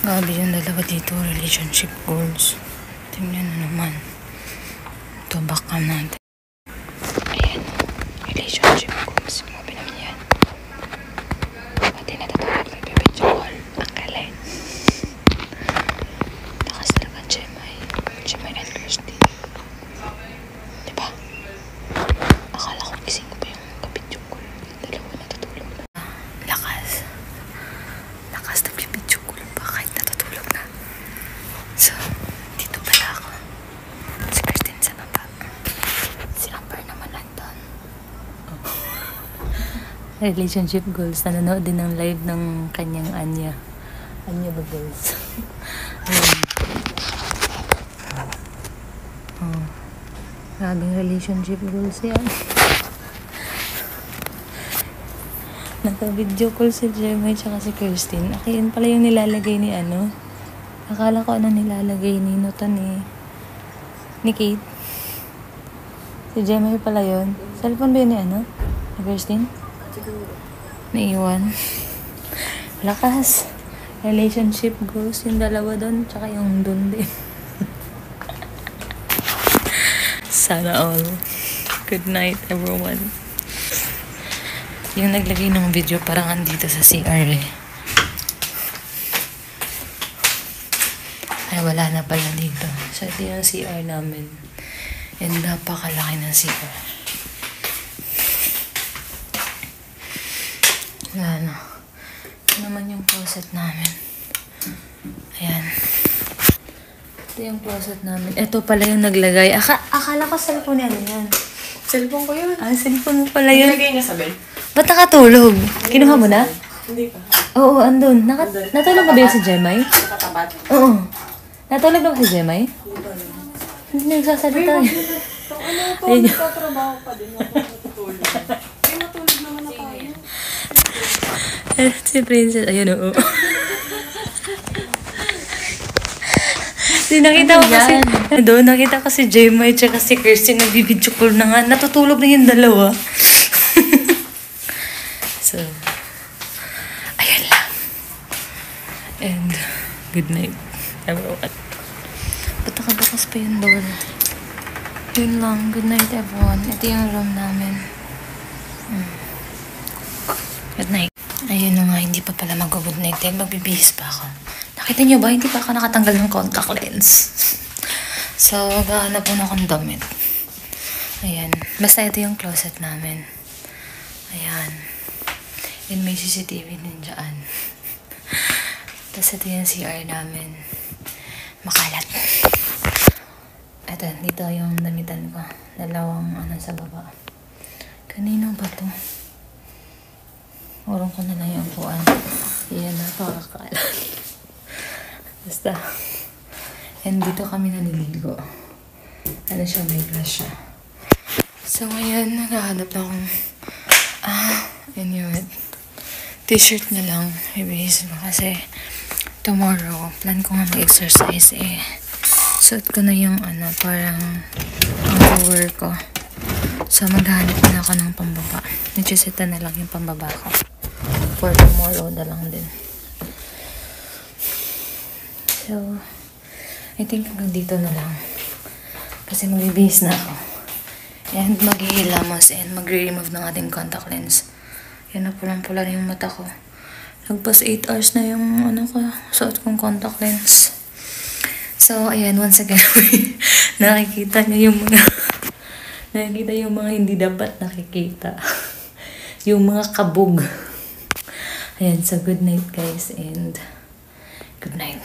Grabe yung dalawa dito, relationship goals. Tingnan na naman. Ito, baka natin. Ayan, relationship goals. Grabe naman yan. Pati natatawag ng video call. Ang galing. Lakas talaga Jemay and Kirsty. Diba? Akala ko gising ko pa yung kabidyo call. Dalawa natutulog na. Lakas nag-video call pa kahit natutulog na. So, dito pala ako. Si Christine sa baba. Si Amber naman nandun. Relationship goals. Nanonood din ng live ng kanyang Anya. Anya ba goals? Ayun. Grabing relationship goals yan. Naka-video call si Jeremy tsaka si Kirsten. Okay, yun pala yung nilalagay ni ano. Akala ko ano nilalagay ni Nutan ni Kate. Si Jeremy pala yun. Cellphone ba yun ni ano? Ni Kirsten? Naiwan. Lakas. Relationship goals yung dalawa doon tsaka yung doon din. Sana all. Good night, everyone. Yung naglagay ng video parang andito sa CR eh. Ay, wala na pala dito. So, ito yung CR namin. And napakalaki ng CR. Wala na. Ito naman yung closet namin. Ayan. Ito yung closet namin. Ito pala yung naglagay. Akala ko cellphone yan. Cellphone ko yun. Ah, cellphone mo pala yun. Nilagay niya sa bed. Ba't nakatulog? Kinuha mo na? Hindi pa. Oo, andun. Natulog ba yung si Jemay? Nakatabat. Oo. Natulog ba si Jemay? Hindi nagsasalita. Ano po, nagtatrabaho pa din. Natutulog. Ay, matulog naman na tayo. Si Princess, ayun oo. Nakita ko kasi, nakita ko si Jemay tsaka si Kirsten nagbibidyo call na nga. Natutulog na yung dalawa. So, ayan lang. And, good night, everyone. Ba't nakabukas pa yung door? Yun lang, good night, everyone. Ito yung room namin. Good night. Ayun na nga, hindi pa pala mag-good night dahil magbibihis pa ako. Nakita nyo ba? Hindi pa ako nakatanggal ng contact lens. So, gahanap po na akong damit. Ayan. Basta ito yung closet namin. Ayan. And may CCTV din dyan. Tapos ito yung CR namin. Makalat. Ito, dito yung damitan ko. Dalawang sa baba. Kanino ba to? Urong ko na lang yung upuan. Ayan, napakakalat. Basta. And dito kami naliligo. Ano siya, may glass siya. So ngayon, naghahanap akong t-shirt na lang. Ibihis mo kasi tomorrow, plan ko nga mag-exercise eh. Suot ko na yung parang underwear ko. So maghahanap na ako ng pambaba. Nagsisita na lang yung pambaba ko. For tomorrow na lang din. So, I think hanggang dito na lang. Kasi magbibihis na ako. And maghihilamos and magre-remove ng ating contact lens. Yan na pulang-pula na yung mata ko. Nagpas 8 hours na yung suot kong contact lens. So, ayan, once again, nakikita niyo yung mga hindi dapat nakikita. Yung mga kabog. Ayan, so good night guys and good night.